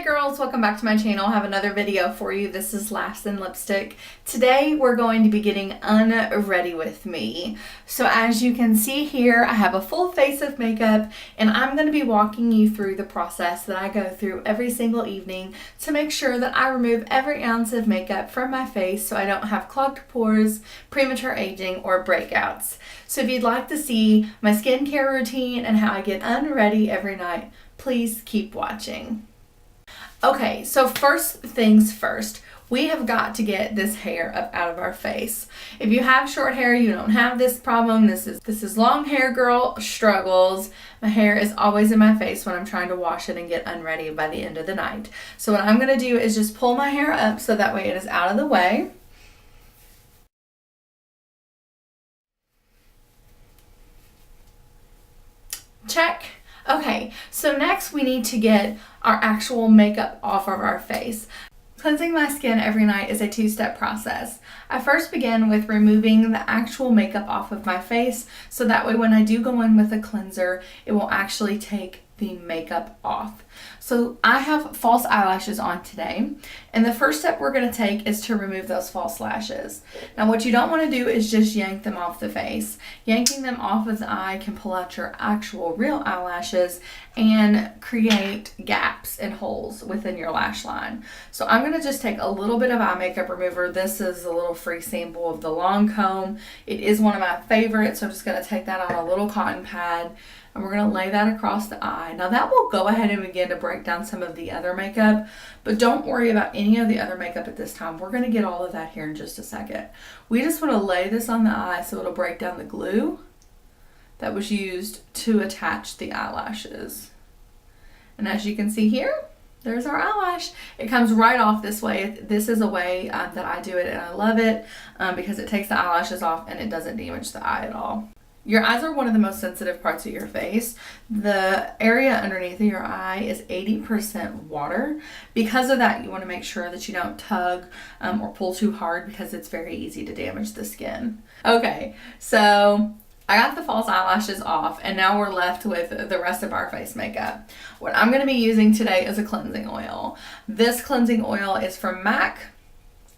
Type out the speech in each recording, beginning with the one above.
Hey girls, welcome back to my channel. I have another video for you. This is Laughsandlipstick. Today we're going to be getting unready with me. So as you can see here, I have a full face of makeup and I'm going to be walking you through the process that I go through every single evening to make sure that I remove every ounce of makeup from my face so I don't have clogged pores, premature aging, or breakouts. So if you'd like to see my skincare routine and how I get unready every night, please keep watching. Okay, so first things first, we have got to get this hair up out of our face. If you have short hair, you don't have this problem. This is long hair girl struggles. My hair is always in my face when I'm trying to wash it and get unready by the end of the night. So what I'm going to do is just pull my hair up so that way it is out of the way. Check. Okay, so next we need to get our actual makeup off of our face. Cleansing my skin every night is a two-step process. I first begin with removing the actual makeup off of my face, so that way when I do go in with a cleanser, it will actually take the makeup off. So I have false eyelashes on today, and the first step we're going to take is to remove those false lashes. Now what you don't want to do is just yank them off the face. Yanking them off of the eye can pull out your actual real eyelashes and create gaps and holes within your lash line. So I'm going to just take a little bit of eye makeup remover. This is a little free sample of the long comb. It is one of my favorites, so I'm just going to take that on a little cotton pad and we're going to lay that across the eye. Now that will go ahead and begin to break down some of the other makeup, but don't worry about any of the other makeup at this time. We're going to get all of that here in just a second. We just want to lay this on the eye so it'll break down the glue that was used to attach the eyelashes. And as you can see here, there's our eyelash. It comes right off this way. This is a way that I do it, and I love it because it takes the eyelashes off and it doesn't damage the eye at all. Your eyes are one of the most sensitive parts of your face. The area underneath of your eye is 80% water. Because of that, you want to make sure that you don't tug or pull too hard because it's very easy to damage the skin. Okay, so I got the false eyelashes off and now we're left with the rest of our face makeup. What I'm going to be using today is a cleansing oil. This cleansing oil is from MAC.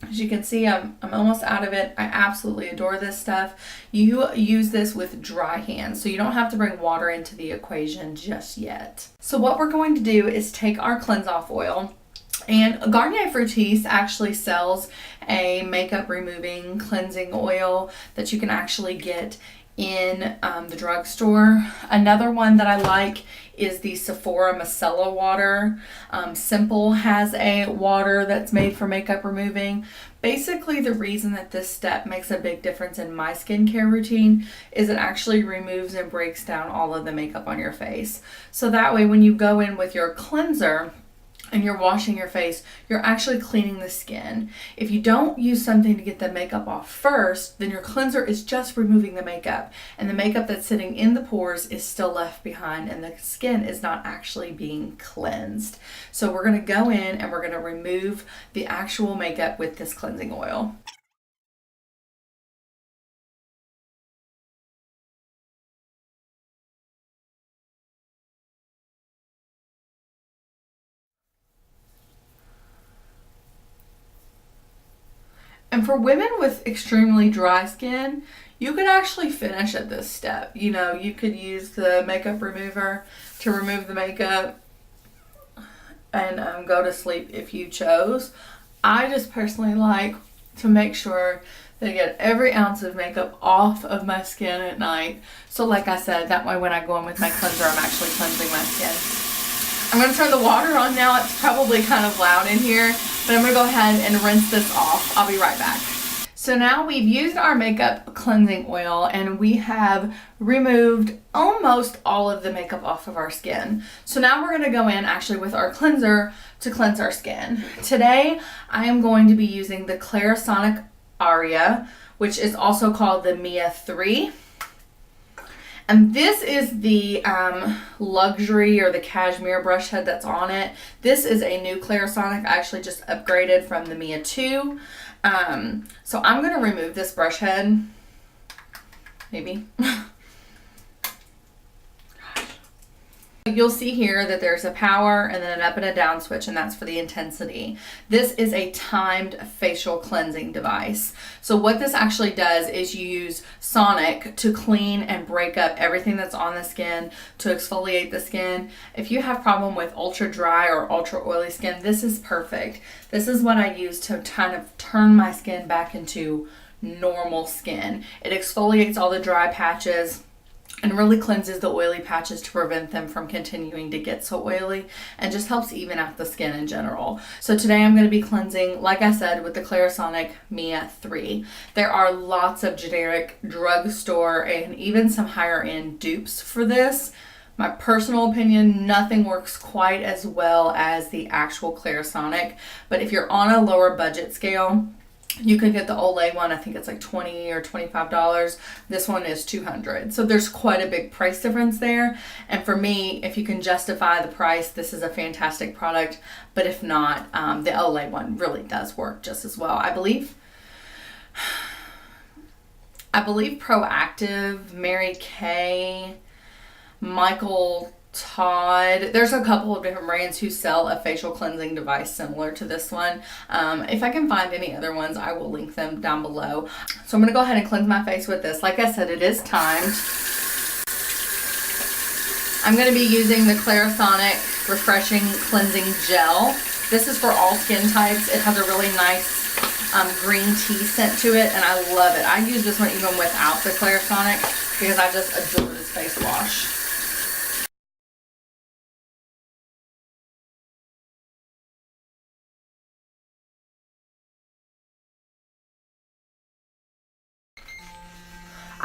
As you can see, I'm almost out of it. I absolutely adore this stuff. You use this with dry hands, so you don't have to bring water into the equation just yet. So what we're going to do is take our cleanse off oil, and Garnier Fructis actually sells a makeup removing cleansing oil that you can actually get in the drugstore. Another one that I like is the Sephora Micellar water. Simple has a water that's made for makeup removing. Basically, the reason that this step makes a big difference in my skincare routine is it actually removes and breaks down all of the makeup on your face. So that way when you go in with your cleanser and you're washing your face, you're actually cleaning the skin. If you don't use something to get the makeup off first, then your cleanser is just removing the makeup, and the makeup that's sitting in the pores is still left behind and the skin is not actually being cleansed. So we're going to go in and we're going to remove the actual makeup with this cleansing oil. And for women with extremely dry skin, you could actually finish at this step. You know, you could use the makeup remover to remove the makeup and go to sleep if you chose. I just personally like to make sure that I get every ounce of makeup off of my skin at night. So like I said, that way when I go in with my cleanser, I'm actually cleansing my skin. I'm going to turn the water on now. It's probably kind of loud in here, but I'm going to go ahead and rinse this off. I'll be right back. So now we've used our makeup cleansing oil and we have removed almost all of the makeup off of our skin. So now we're going to go in actually with our cleanser to cleanse our skin. Today I am going to be using the Clarisonic Aria, which is also called the Mia 3. And this is the luxury or the cashmere brush head that's on it. This is a new Clarisonic. I actually just upgraded from the Mia 2. So I'm going to remove this brush head. Maybe. You'll see here that there's a power and then an up and a down switch, and that's for the intensity. This is a timed facial cleansing device. So what this actually does is you use sonic to clean and break up everything that's on the skin, to exfoliate the skin. If you have problem with ultra dry or ultra oily skin, this is perfect. This is what I use to kind of turn my skin back into normal skin. It exfoliates all the dry patches and really cleanses the oily patches to prevent them from continuing to get so oily, and just helps even out the skin in general. So today I'm going to be cleansing, like I said, with the Clarisonic Mia 3. There are lots of generic drugstore and even some higher end dupes for this. My personal opinion, nothing works quite as well as the actual Clarisonic, but if you're on a lower budget scale, you could get the Olay one. I think it's like $20 or $25. This one is $200. So there's quite a big price difference there. And for me, if you can justify the price, this is a fantastic product. But if not, the Olay one really does work just as well. I believe Proactive, Mary Kay, Michael Todd. There's a couple of different brands who sell a facial cleansing device similar to this one. If I can find any other ones, I will link them down below. So I'm going to go ahead and cleanse my face with this. Like I said, it is timed. I'm going to be using the Clarisonic Refreshing Cleansing Gel. This is for all skin types. It has a really nice green tea scent to it, and I love it. I use this one even without the Clarisonic because I just adore this face wash.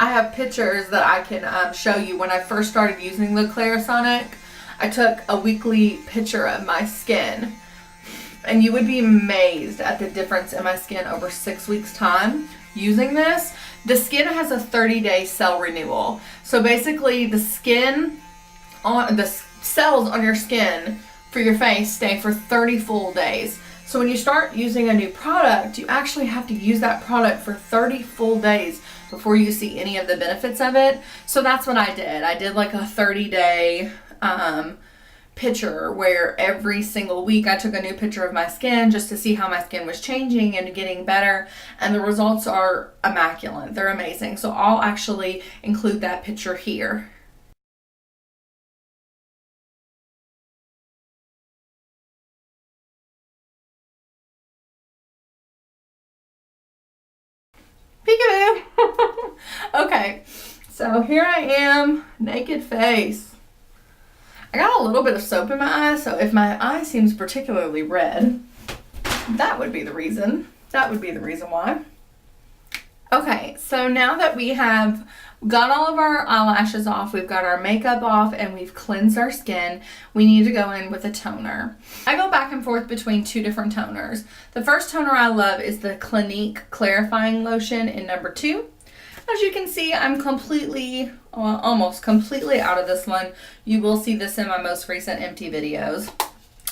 I have pictures that I can show you. When I first started using the Clarisonic, I took a weekly picture of my skin, and you would be amazed at the difference in my skin over 6 weeks time using this. The skin has a 30-day cell renewal. So basically the cells on your skin for your face stay for 30 full days. So when you start using a new product, you actually have to use that product for 30 full days before you see any of the benefits of it. So that's what I did. I did like a 30-day picture where every single week I took a new picture of my skin just to see how my skin was changing and getting better. And the results are immaculate. They're amazing. So I'll actually include that picture here. Peekaboo! Okay, so here I am, naked face. I got a little bit of soap in my eye, so if my eye seems particularly red, that would be the reason. That would be the reason why. Okay, so now that we have got all of our eyelashes off, we've got our makeup off, and we've cleansed our skin, we need to go in with a toner. I go back and forth between two different toners. The first toner I love is the Clinique Clarifying Lotion in number 2. As you can see, I'm completely, almost completely out of this one. You will see this in my most recent empty videos.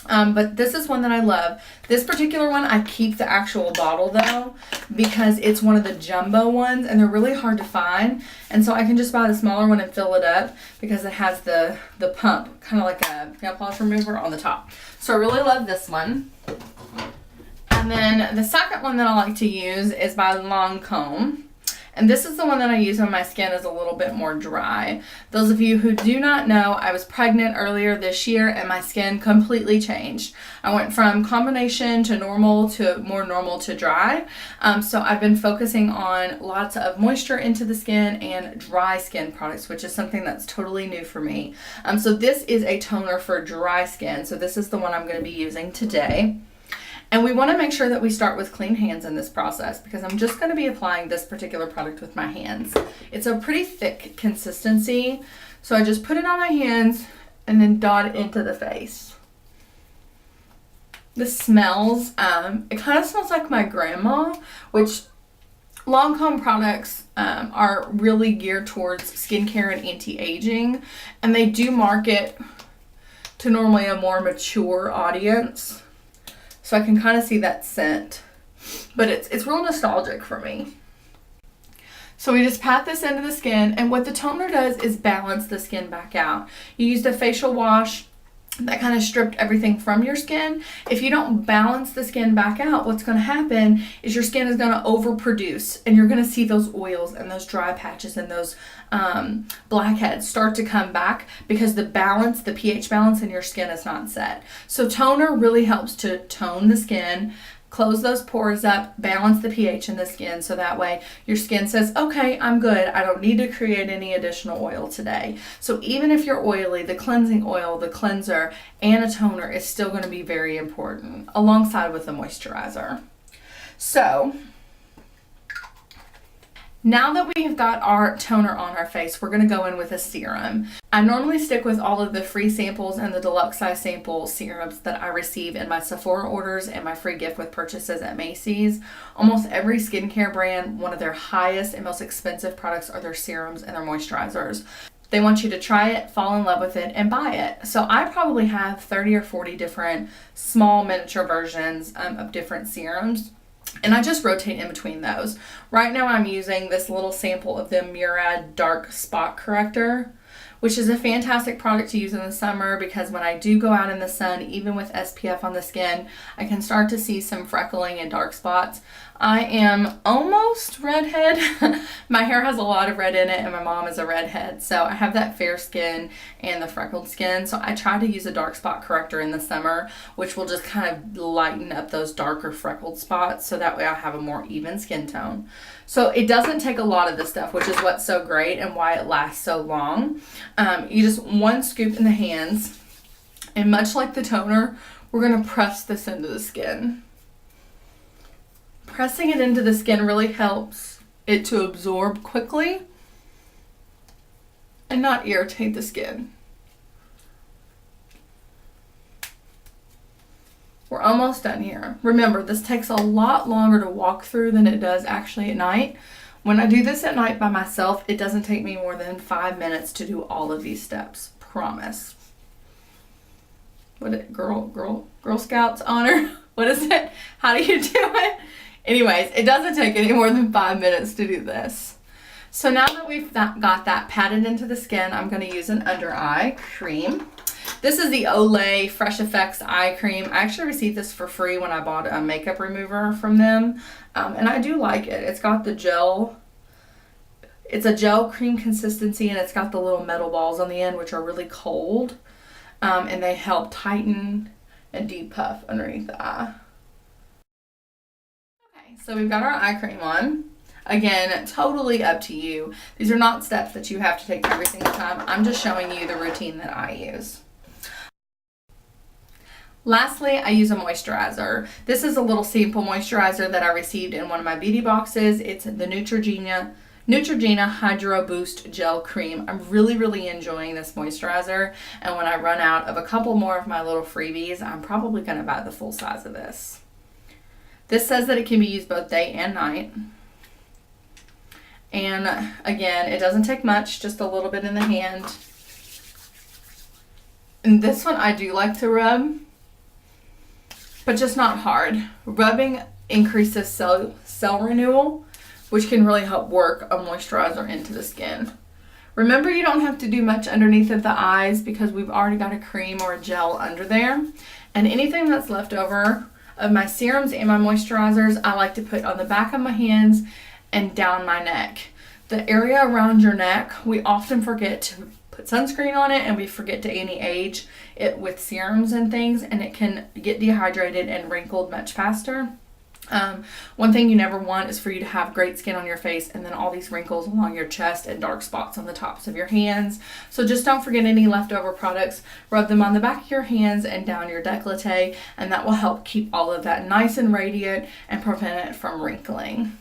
But this is one that I love. This particular one, I keep the actual bottle though, because it's one of the jumbo ones and they're really hard to find. And so I can just buy the smaller one and fill it up because it has the pump, kind of like a nail polish remover on the top. So I really love this one. And then the second one that I like to use is by Lancome. And this is the one that I use when my skin is a little bit more dry. Those of you who do not know, I was pregnant earlier this year and my skin completely changed. I went from combination to normal to more normal to dry. So I've been focusing on lots of moisture into the skin and dry skin products, which is something that's totally new for me. So this is a toner for dry skin. So this is the one I'm going to be using today. And we want to make sure that we start with clean hands in this process because I'm just going to be applying this particular product with my hands. It's a pretty thick consistency, so I just put it on my hands and then dot it into the face. This smells, it kind of smells like my grandma, which Lancome products are really geared towards skincare and anti-aging, and they do market to normally a more mature audience. So I can kind of see that scent, but it's real nostalgic for me. So we just pat this into the skin, and what the toner does is balance the skin back out. You used a facial wash that kind of stripped everything from your skin. If you don't balance the skin back out, what's going to happen is your skin is going to overproduce, and you're going to see those oils and those dry patches and those blackheads start to come back because the pH balance in your skin is not set. So toner really helps to tone the skin, close those pores up, balance the pH in the skin, so that way your skin says, okay, I'm good. I don't need to create any additional oil today. So even if you're oily, the cleansing oil, the cleanser, and a toner is still going to be very important alongside with the moisturizer. So now that we have got our toner on our face, we're going to go in with a serum. I normally stick with all of the free samples and the deluxe size sample serums that I receive in my Sephora orders and my free gift with purchases at Macy's. Almost every skincare brand, one of their highest and most expensive products are their serums and their moisturizers. They want you to try it, fall in love with it, and buy it. So I probably have 30 or 40 different small miniature versions of different serums. And I just rotate in between those. Right now I'm using this little sample of the Murad Dark Spot Corrector, which is a fantastic product to use in the summer because when I do go out in the sun, even with SPF on the skin, I can start to see some freckling and dark spots. I am almost redhead. My hair has a lot of red in it, and my mom is a redhead, so I have that fair skin and the freckled skin. So I try to use a dark spot corrector in the summer, which will just kind of lighten up those darker freckled spots, so that way I have a more even skin tone. So it doesn't take a lot of this stuff, which is what's so great and why it lasts so long. You just one scoop in the hands, and much like the toner, we're going to press this into the skin. Pressing it into the skin really helps it to absorb quickly and not irritate the skin. We're almost done here. Remember, this takes a lot longer to walk through than it does actually at night. When I do this at night by myself, it doesn't take me more than 5 minutes to do all of these steps. Promise. Girl Scouts honor? What is it? How do you do it? Anyways, it doesn't take any more than 5 minutes to do this. So now that we've got that patted into the skin, I'm going to use an under eye cream. This is the Olay Fresh Effects Eye Cream. I actually received this for free when I bought a makeup remover from them. And I do like it. It's got the gel. It's a gel cream consistency, and it's got the little metal balls on the end, which are really cold. And they help tighten and depuff underneath the eye. So we've got our eye cream on. Again, totally up to you. These are not steps that you have to take every single time. I'm just showing you the routine that I use. Lastly, I use a moisturizer. This is a little sample moisturizer that I received in one of my beauty boxes. It's the Neutrogena Hydro Boost Gel Cream. I'm really enjoying this moisturizer. And when I run out of a couple more of my little freebies, I'm probably going to buy the full size of this. This says that it can be used both day and night. And again, it doesn't take much, just a little bit in the hand. And this one I do like to rub, but just not hard. Rubbing increases cell renewal, which can really help work a moisturizer into the skin. Remember, you don't have to do much underneath of the eyes because we've already got a cream or a gel under there. And anything that's left over of my serums and my moisturizers, I like to put on the back of my hands and down my neck. The area around your neck, we often forget to put sunscreen on it, and we forget to any age it with serums and things, and it can get dehydrated and wrinkled much faster. One thing you never want is for you to have great skin on your face and then all these wrinkles along your chest and dark spots on the tops of your hands. So just don't forget any leftover products. Rub them on the back of your hands and down your décolleté, and that will help keep all of that nice and radiant and prevent it from wrinkling.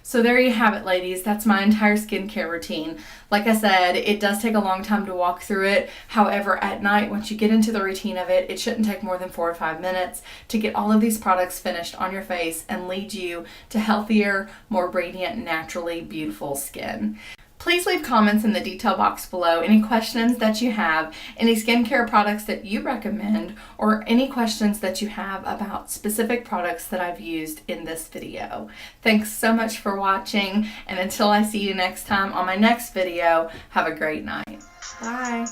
So there you have it, ladies. That's my entire skincare routine. Like I said, it does take a long time to walk through it. However, at night, once you get into the routine of it, it shouldn't take more than 4 or 5 minutes to get all of these products finished on your face and lead you to healthier, more radiant, naturally beautiful skin. Please leave comments in the detail box below, any questions that you have, any skincare products that you recommend, or any questions that you have about specific products that I've used in this video. Thanks so much for watching, and until I see you next time on my next video, have a great night. Bye.